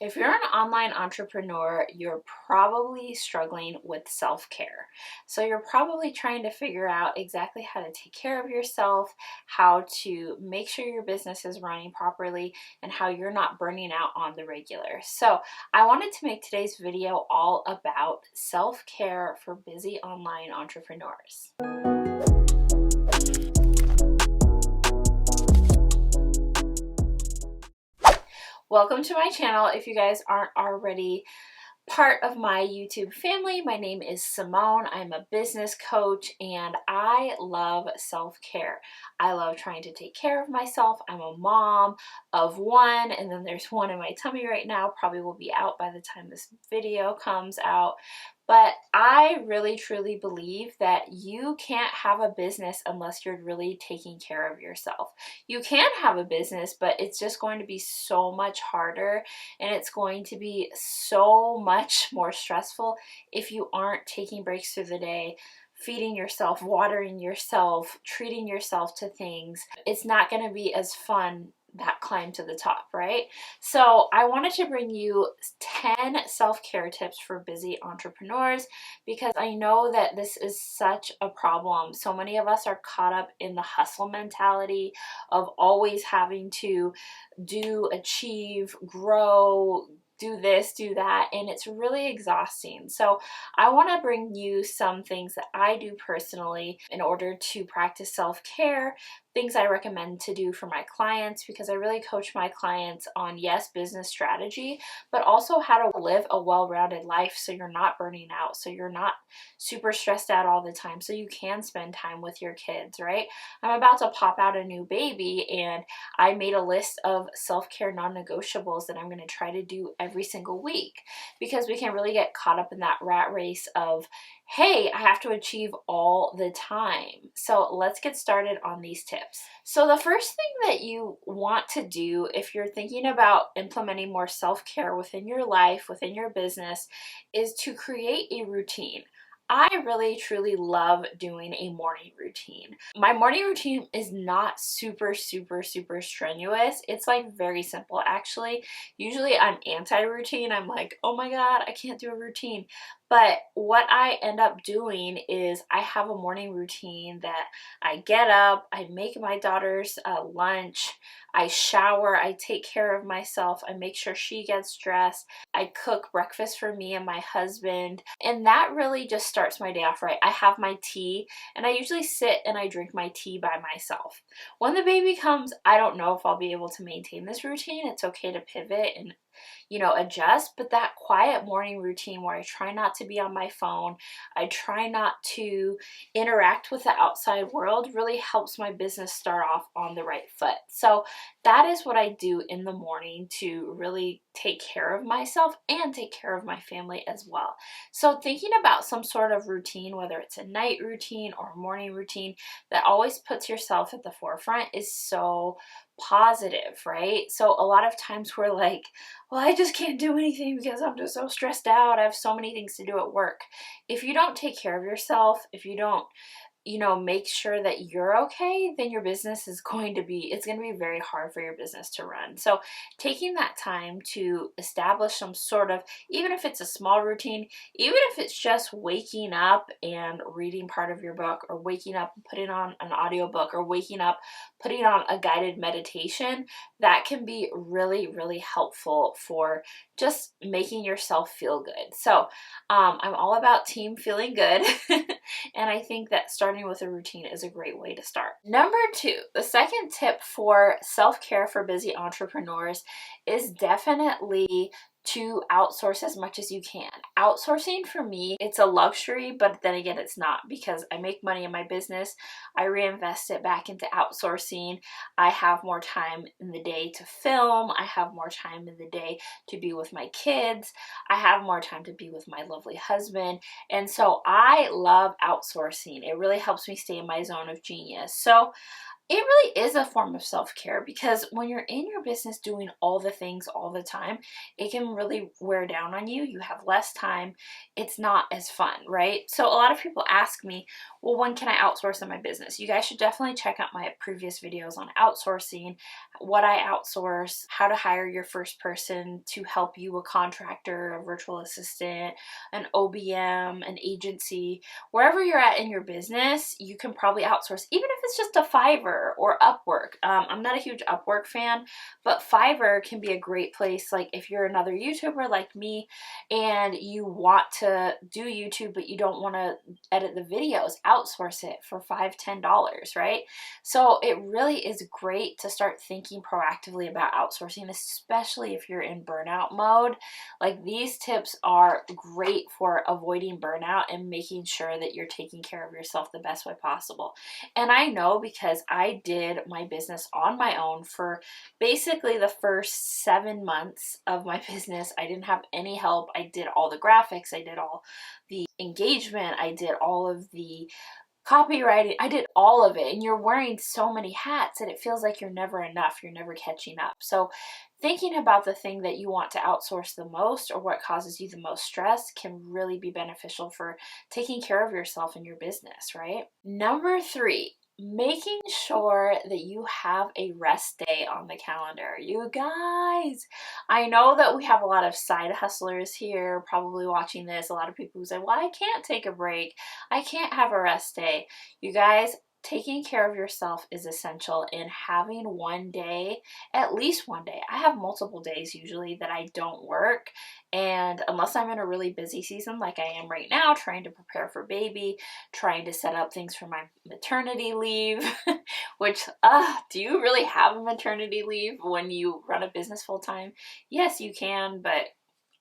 If you're an online entrepreneur, you're probably struggling with self-care. So you're probably trying to figure out exactly how to take care of yourself, how to make sure your business is running properly, and how you're not burning out on the regular. So I wanted to make today's video all about self-care for busy online entrepreneurs. Welcome to my channel. If you guys aren't already part of my YouTube family, my name is Simone. I'm a business coach and I love self-care. I love trying to take care of myself. I'm a mom of one, and then there's one in my tummy right now, probably will be out by the time this video comes out. But I really truly believe that you can't have a business unless you're really taking care of yourself. You can have a business, but it's just going to be so much harder and it's going to be so much more stressful if you aren't taking breaks through the day, feeding yourself, watering yourself, treating yourself to things. It's not going to be as fun, that climb to the top, right? So I wanted to bring you 10 self-care tips for busy entrepreneurs because I know that this is such a problem. So many of us are caught up in the hustle mentality of always having to do, achieve, grow, do this, do that, and it's really exhausting. So I want to bring you some things that I do personally in order to practice self-care, things I recommend to do for my clients, because I really coach my clients on, yes, business strategy, but also how to live a well-rounded life so you're not burning out, so you're not super stressed out all the time, so you can spend time with your kids, right? I'm about to pop out a new baby and I made a list of self-care non-negotiables that I'm going to try to do every single week, because we can really get caught up in that rat race of, hey, I have to achieve all the time. So let's get started on these tips. So the first thing that you want to do if you're thinking about implementing more self-care within your life, within your business, is to create a routine. I really truly love doing a morning routine. My morning routine is not super strenuous. It's like very simple actually. Usually I'm anti-routine. I'm like, oh my God, I can't do a routine. But what I end up doing is I have a morning routine that I get up, I make my daughter's lunch, I shower, I take care of myself, I make sure she gets dressed, I cook breakfast for me and my husband, and that really just starts my day off right. I have my tea, and I usually sit and I drink my tea by myself. When the baby comes, I don't know if I'll be able to maintain this routine. It's okay to pivot and adjust, but that quiet morning routine where I try not to be on my phone, I try not to interact with the outside world, really helps my business start off on the right foot. So that is what I do in the morning to really take care of myself and take care of my family as well. So thinking about some sort of routine, whether it's a night routine or a morning routine that always puts yourself at the forefront, is so positive, right? So a lot of times we're like, well, I just can't do anything because I'm just so stressed out. I have so many things to do at work. If you don't take care of yourself, if you don't make sure that you're okay, then your business is going to be very hard for your business to run. So taking that time to establish some sort of, even if it's a small routine, even if it's just waking up and reading part of your book, or waking up and putting on an audiobook, or waking up, putting on a guided meditation, that can be really helpful for just making yourself feel good. So I'm all about team feeling good. And I think that starting with a routine is a great way to start. Number 2, the second tip for self-care for busy entrepreneurs is definitely to outsource as much as you can. Outsourcing for me, it's a luxury, but then again, it's not, because I make money in my business. I reinvest it back into outsourcing. I have more time in the day to film. I have more time in the day to be with my kids. I have more time to be with my lovely husband. And so I love outsourcing. It really helps me stay in my zone of genius. So It really is a form of self-care because when you're in your business doing all the things all the time, it can really wear down on you. You have less time. It's not as fun, right? So a lot of people ask me, well, when can I outsource in my business? You guys should definitely check out my previous videos on outsourcing, what I outsource, how to hire your first person to help you, a contractor, a virtual assistant, an OBM, an agency. Wherever you're at in your business, you can probably outsource, even if it's just a Fiverr or Upwork. I'm not a huge Upwork fan, but Fiverr can be a great place. Like if you're another YouTuber like me and you want to do YouTube, but you don't want to edit the videos, outsource it for $5–10, right? So it really is great to start thinking proactively about outsourcing, especially if you're in burnout mode. Like these tips are great for avoiding burnout and making sure that you're taking care of yourself the best way possible. And I know because I did my business on my own for basically the first 7 months of my business. I didn't have any help. I did all the graphics, I did all the engagement, I did all of the copywriting, I did all of it. And you're wearing so many hats and it feels like you're never enough, you're never catching up. So thinking about the thing that you want to outsource the most or what causes you the most stress can really be beneficial for taking care of yourself and your business, right? Number 3, making sure that you have a rest day on the calendar. You guys, I know that we have a lot of side hustlers here probably watching this. A lot of people who say, well, I can't take a break. I can't have a rest day. You guys, taking care of yourself is essential in having one day, at least one day. I have multiple days usually that I don't work, and unless I'm in a really busy season like I am right now, trying to prepare for baby, trying to set up things for my maternity leave, which, do you really have a maternity leave when you run a business full time? Yes, you can, but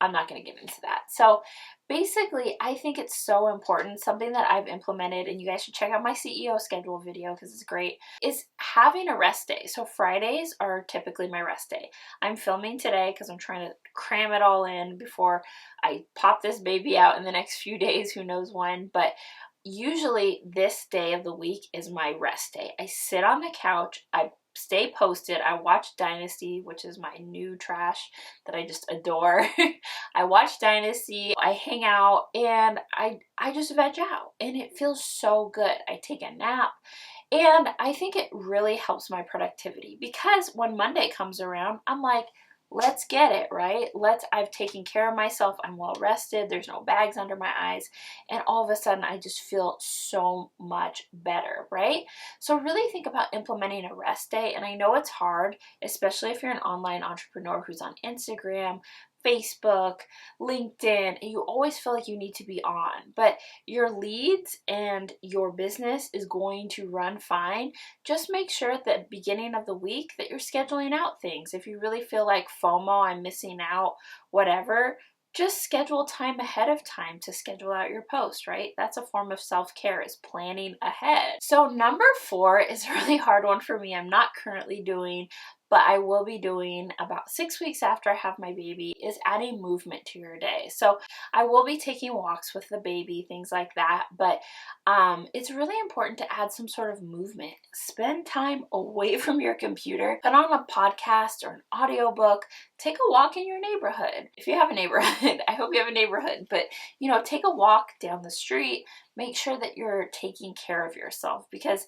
I'm not going to get into that. So basically, I think it's so important, something that I've implemented, and you guys should check out my CEO schedule video because it's great, is having a rest day. So Fridays are typically my rest day. I'm filming today because I'm trying to cram it all in before I pop this baby out in the next few days, who knows when, but usually this day of the week is my rest day. I sit on the couch, I stay posted, I watch Dynasty, which is my new trash that I just adore. I watch Dynasty, I hang out, and I just veg out, and it feels so good. I take a nap, and I think it really helps my productivity because when Monday comes around, I'm like, let's get it, right? I've taken care of myself, I'm well rested, there's no bags under my eyes, and all of a sudden I just feel so much better, right? So really think about implementing a rest day, and I know it's hard, especially if you're an online entrepreneur who's on Instagram, Facebook, LinkedIn, and you always feel like you need to be on, but your leads and your business is going to run fine. Just make sure at the beginning of the week that you're scheduling out things. If you really feel like FOMO, I'm missing out, whatever, just schedule time ahead of time to schedule out your post, right? That's a form of self-care, is planning ahead. So number 4 is a really hard one for me. I'm not currently doing, but I will be doing about 6 weeks after I have my baby, is adding movement to your day. So I will be taking walks with the baby, things like that, but it's really important to add some sort of movement. Spend time away from your computer, put on a podcast or an audiobook, take a walk in your neighborhood. If you have a neighborhood, I hope you have a neighborhood, but take a walk down the street. Make sure that you're taking care of yourself because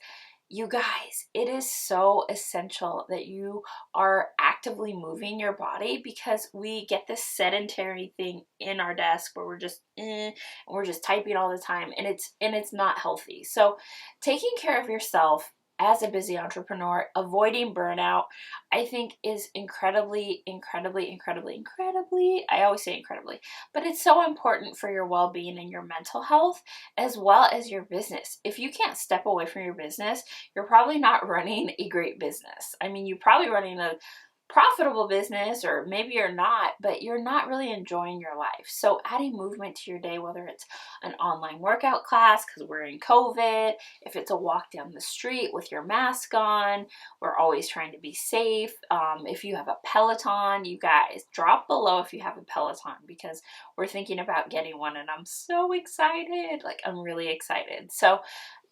you guys, it is so essential that you are actively moving your body because we get this sedentary thing in our desk where we're just and we're just typing all the time, and it's not healthy. So taking care of yourself as a busy entrepreneur, avoiding burnout, I think is incredibly, I always say incredibly, but it's so important for your well-being and your mental health as well as your business. If you can't step away from your business, you're probably not running a great business. I mean, you're probably running a profitable business, or maybe you're not, but you're not really enjoying your life. So adding movement to your day, whether it's an online workout class because we're in COVID, if it's a walk down the street with your mask on, we're always trying to be safe. If you have a Peloton, you guys, drop below if you have a Peloton because we're thinking about getting one and I'm so excited. Like, I'm really excited. So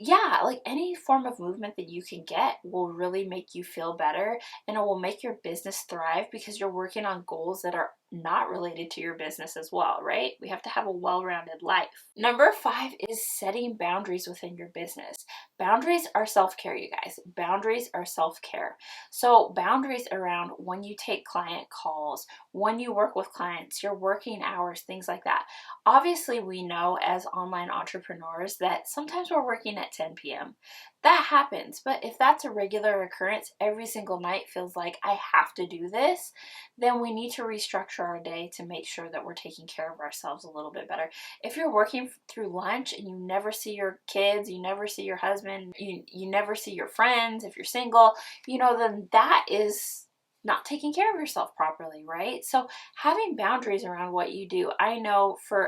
yeah, like any form of movement that you can get will really make you feel better, and it will make your business thrive because you're working on goals that are not related to your business as well, right? We have to have a well-rounded life. Number 5 is setting boundaries within your business. Boundaries are self-care, you guys. Boundaries are self-care. So boundaries around when you take client calls, when you work with clients, your working hours, things like that. Obviously, we know as online entrepreneurs that sometimes we're working at 10 p.m. That happens, but if that's a regular occurrence, every single night feels like I have to do this, then we need to restructure our day to make sure that we're taking care of ourselves a little bit better. If you're working through lunch and you never see your kids, you never see your husband, you never see your friends, if you're single, then that is not taking care of yourself properly, right? So having boundaries around what you do. I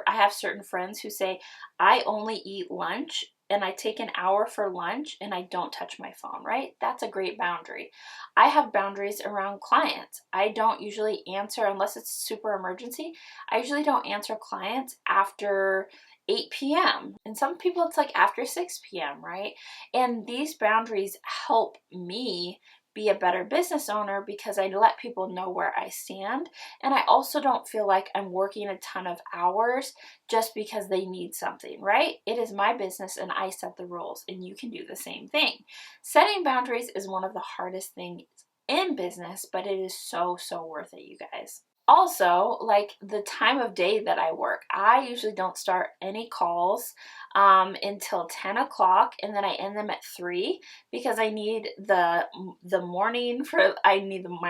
have certain friends who say, I only eat lunch and I take an hour for lunch and I don't touch my phone, right? That's a great boundary. I have boundaries around clients. I don't usually answer unless it's super emergency. I usually don't answer clients after 8 p.m. And some people it's like after 6 p.m., right? And these boundaries help me be a better business owner because I let people know where I stand, and I also don't feel like I'm working a ton of hours just because they need something, right? It is my business and I set the rules, and you can do the same thing. Setting boundaries is one of the hardest things in business, but it is so worth it, you guys. Also, like the time of day that I work, I usually don't start any calls until 10 o'clock, and then I end them at 3 because I need my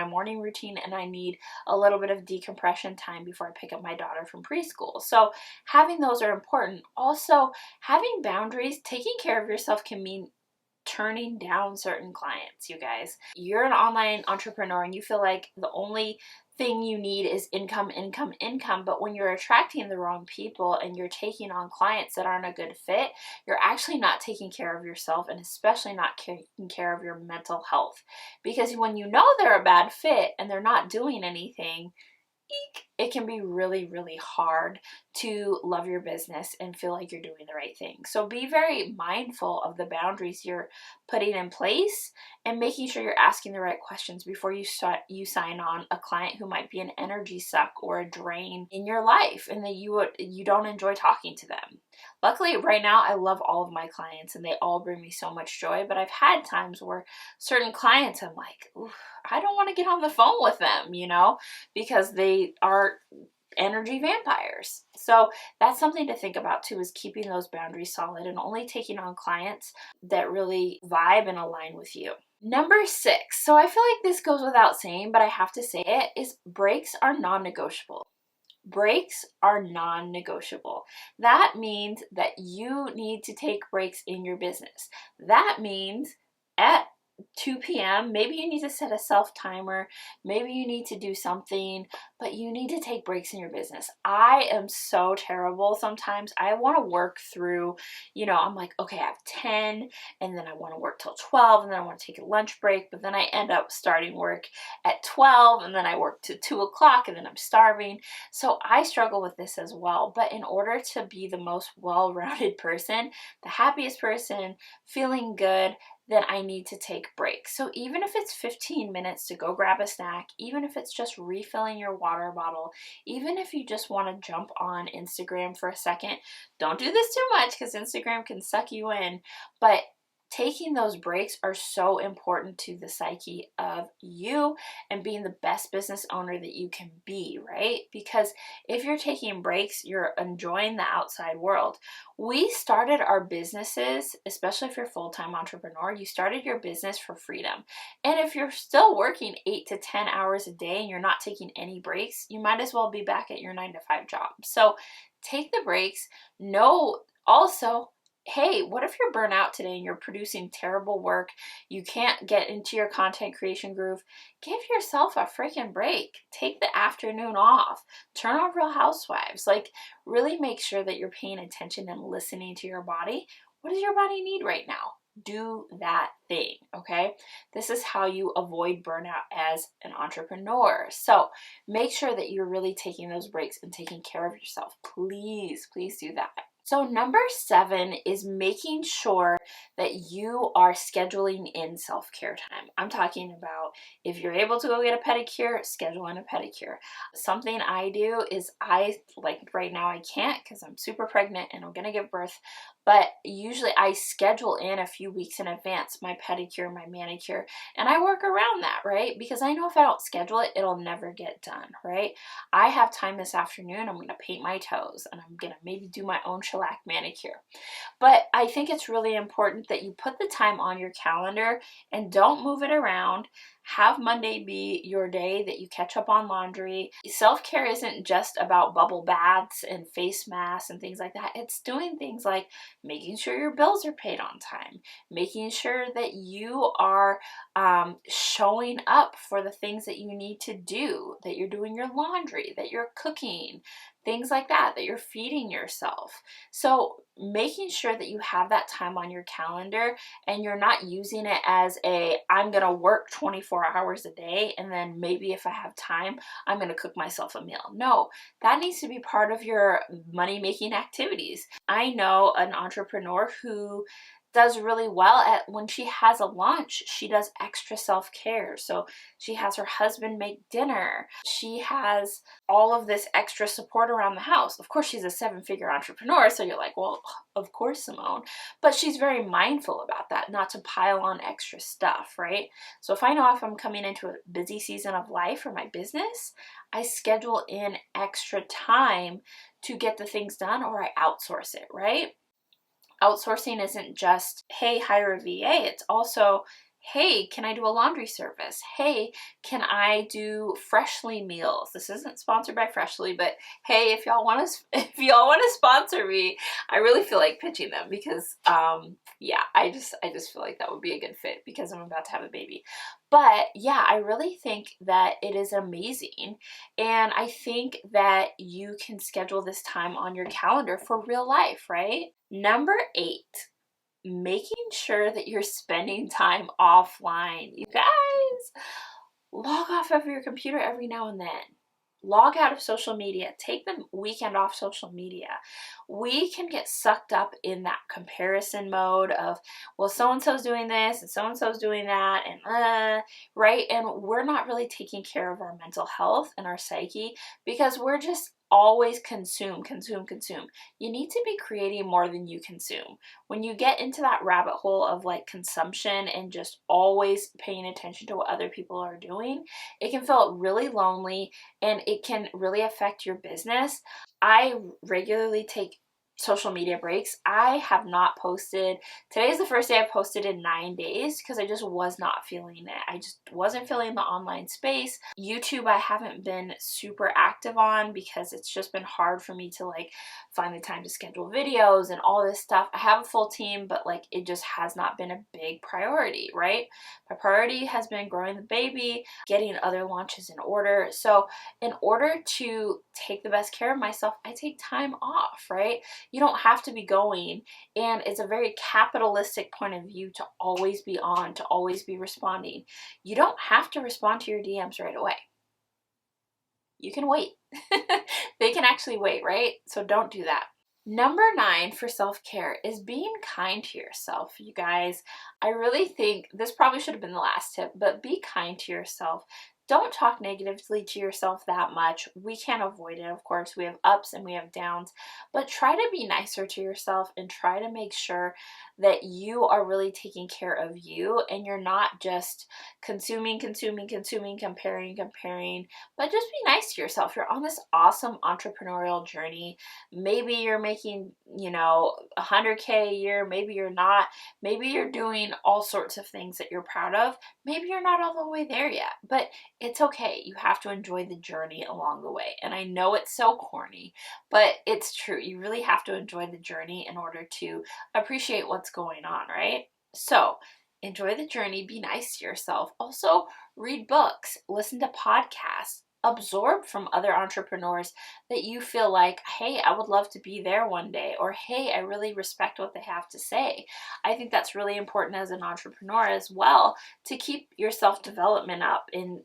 morning routine, and I need a little bit of decompression time before I pick up my daughter from preschool. So having those are important. Also, having boundaries, taking care of yourself can mean turning down certain clients, you guys. You're an online entrepreneur and you feel like the only thing you need is income, but when you're attracting the wrong people and you're taking on clients that aren't a good fit, you're actually not taking care of yourself, and especially not taking care of your mental health. Because when you know they're a bad fit and they're not doing anything, it can be really hard to love your business and feel like you're doing the right thing. So be very mindful of the boundaries you're putting in place and making sure you're asking the right questions before you sign on a client who might be an energy suck or a drain in your life and that you don't enjoy talking to them. Luckily, right now, I love all of my clients and they all bring me so much joy, but I've had times where certain clients, I'm like, I don't want to get on the phone with them, because they are energy vampires. So that's something to think about too, is keeping those boundaries solid and only taking on clients that really vibe and align with you. Number 6, so I feel like this goes without saying, but I have to say it, is breaks are non-negotiable. Breaks are non-negotiable. That means that you need to take breaks in your business. That means at 2 p.m., maybe you need to set a self timer, maybe you need to do something, but you need to take breaks in your business. I am so terrible sometimes. I want to work through, I'm like, okay, I have 10, and then I want to work till 12, and then I want to take a lunch break, but then I end up starting work at 12, and then I work to 2 o'clock, and then I'm starving. So I struggle with this as well, but in order to be the most well-rounded person, the happiest person, feeling good, then I need to take breaks. So even if it's 15 minutes to go grab a snack, even if it's just refilling your water bottle, even if you just want to jump on Instagram for a second, don't do this too much because Instagram can suck you in, but taking those breaks are so important to the psyche of you and being the best business owner that you can be, right? Because if you're taking breaks, you're enjoying the outside world. We started our businesses, especially if you're a full-time entrepreneur, you started your business for freedom. And if you're still working 8 to 10 hours a day and you're not taking any breaks, you might as well be back at your 9-to-5 job. So take the breaks. Know also, hey, what if you're burnt out today and you're producing terrible work, you can't get into your content creation groove? Give yourself a freaking break. Take the afternoon off. Turn on Real Housewives. Like, really make sure that you're paying attention and listening to your body. What does your body need right now? Do that thing, okay? This is how you avoid burnout as an entrepreneur. So make sure that you're really taking those breaks and taking care of yourself. Please do that. So number 7 is making sure that you are scheduling in self-care time. I'm talking about if you're able to go get a pedicure, schedule in a pedicure. Something I do is like right now I can't because I'm super pregnant and I'm gonna give birth, but usually I schedule in a few weeks in advance my pedicure, my manicure, and I work around that, right? Because I know if I don't schedule it, it'll never get done, right? I have time this afternoon, I'm gonna paint my toes and I'm gonna maybe do my own shellac manicure. But I think it's really important that you put the time on your calendar and don't move it around. Have Monday be your day that you catch up on laundry. Self-care isn't just about bubble baths and face masks and things like that. It's doing things like making sure your bills are paid on time, making sure that you are showing up for the things that you need to do, that you're doing your laundry, that you're cooking, things like that, that you're feeding yourself. So making sure that you have that time on your calendar and you're not using it as I'm gonna work 24 hours a day and then maybe if I have time, I'm gonna cook myself a meal. No, that needs to be part of your money-making activities. I know an entrepreneur who does really well at when she has a lunch, she does extra self-care. So she has her husband make dinner. She has all of this extra support around the house. Of course, she's a 7-figure entrepreneur, so you're like, well, of course, Simone. But she's very mindful about that, not to pile on extra stuff, right? So if I know if I'm coming into a busy season of life for my business, I schedule in extra time to get the things done or I outsource it, right? Outsourcing isn't just, hey, hire a VA. It's also, hey, can I do a laundry service? Hey, can I do Freshly meals? This isn't sponsored by Freshly, but hey, if y'all want to, if y'all want to sponsor me, I really feel like pitching them because, yeah, I just feel like that would be a good fit because I'm about to have a baby. But yeah, I really think that it is amazing. And I think that you can schedule this time on your calendar for real life, right? Number 8, making sure that you're spending time offline. You guys, log off of your computer every now and then. Log out of social media. Take the weekend off social media. We can get sucked up in that comparison mode of, well, so-and-so's doing this and so-and-so's doing that and right? And we're not really taking care of our mental health and our psyche because we're just always consume. You need to be creating more than you consume. When you get into that rabbit hole of like consumption and just always paying attention to what other people are doing, it can feel really lonely and it can really affect your business. I regularly take social media breaks. I have not posted. Today is the first day I've posted in 9 days because I just was not feeling it. I just wasn't feeling the online space. YouTube I haven't been super active on because it's just been hard for me to like find the time to schedule videos and all this stuff. I have a full team, but like it just has not been a big priority, right? My priority has been growing the baby, getting other launches in order. So in order to take the best care of myself, I take time off, right? You don't have to be going, and it's a very capitalistic point of view to always be on, to always be responding. You don't have to respond to your DMs right away. You can wait. They can actually wait, right? So don't do that. Number 9 for self-care is being kind to yourself, you guys. I really think this probably should have been the last tip, but be kind to yourself. Don't talk negatively to yourself that much. We can't avoid it, of course. We have ups and we have downs, but try to be nicer to yourself and try to make sure that you are really taking care of you and you're not just consuming, comparing, but just be nice to yourself. You're on this awesome entrepreneurial journey. Maybe you're making, 100K a year. Maybe you're not. Maybe you're doing all sorts of things that you're proud of. Maybe you're not all the way there yet, but it's okay. You have to enjoy the journey along the way. And I know it's so corny, but it's true. You really have to enjoy the journey in order to appreciate what's going on, right? So enjoy the journey, be nice to yourself. Also, read books, listen to podcasts, absorb from other entrepreneurs that you feel like, hey, I would love to be there one day, or hey, I really respect what they have to say. I think that's really important as an entrepreneur as well, to keep your self-development up and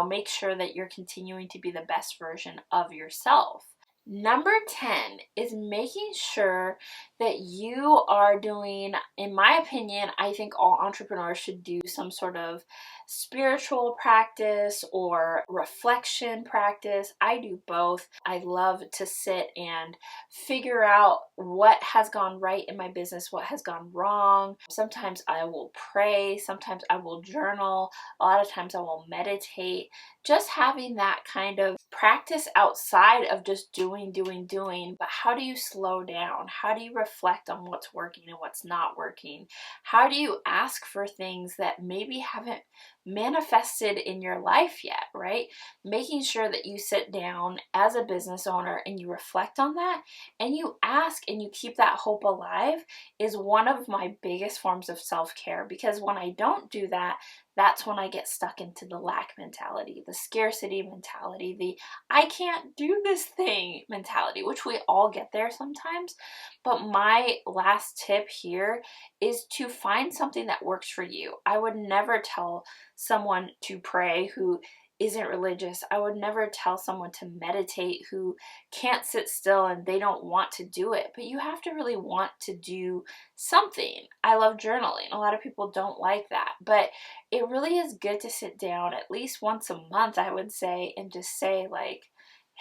make sure that you're continuing to be the best version of yourself. Number 10 is making sure that you are doing, in my opinion, I think all entrepreneurs should do some sort of spiritual practice or reflection practice. I do both. I love to sit and figure out what has gone right in my business, what has gone wrong. Sometimes I will pray, sometimes I will journal, a lot of times I will meditate. Just having that kind of practice outside of just doing, but how do you slow down? How do you reflect on what's working and what's not working? How do you ask for things that maybe haven't manifested in your life yet, right? Making sure that you sit down as a business owner and you reflect on that and you ask and you keep that hope alive is one of my biggest forms of self-care, because when I don't do that, that's when I get stuck into the lack mentality, the scarcity mentality, the I can't do this thing mentality, which we all get there sometimes. But my last tip here is to find something that works for you. I would never tell someone to pray who isn't religious. I would never tell someone to meditate who can't sit still and they don't want to do it. But you have to really want to do something. I love journaling. A lot of people don't like that, but it really is good to sit down at least once a month, I would say, and just say like,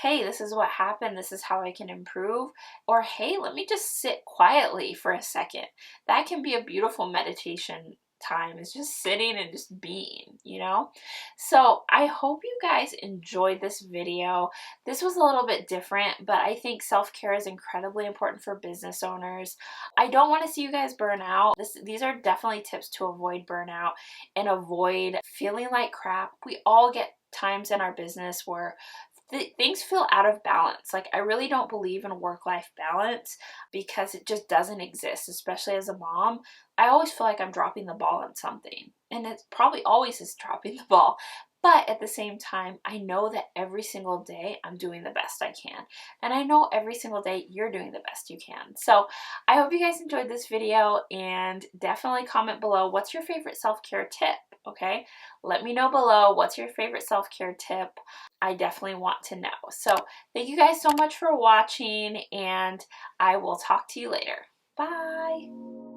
hey, this is what happened, this is how I can improve, or hey, let me just sit quietly for a second. That can be a beautiful meditation time, is just sitting and just being, you know? So I hope you guys enjoyed this video. This was a little bit different, but I think self-care is incredibly important for business owners. I don't want to see you guys burn out. These are definitely tips to avoid burnout and avoid feeling like crap. We all get times in our business where things feel out of balance. Like, I really don't believe in work-life balance because it just doesn't exist, especially as a mom. I always feel like I'm dropping the ball on something, and it probably always is dropping the ball. But at the same time, I know that every single day I'm doing the best I can. And I know every single day you're doing the best you can. So I hope you guys enjoyed this video, and definitely comment below what's your favorite self-care tip, okay? Let me know below what's your favorite self-care tip. I definitely want to know. So thank you guys so much for watching, and I will talk to you later. Bye!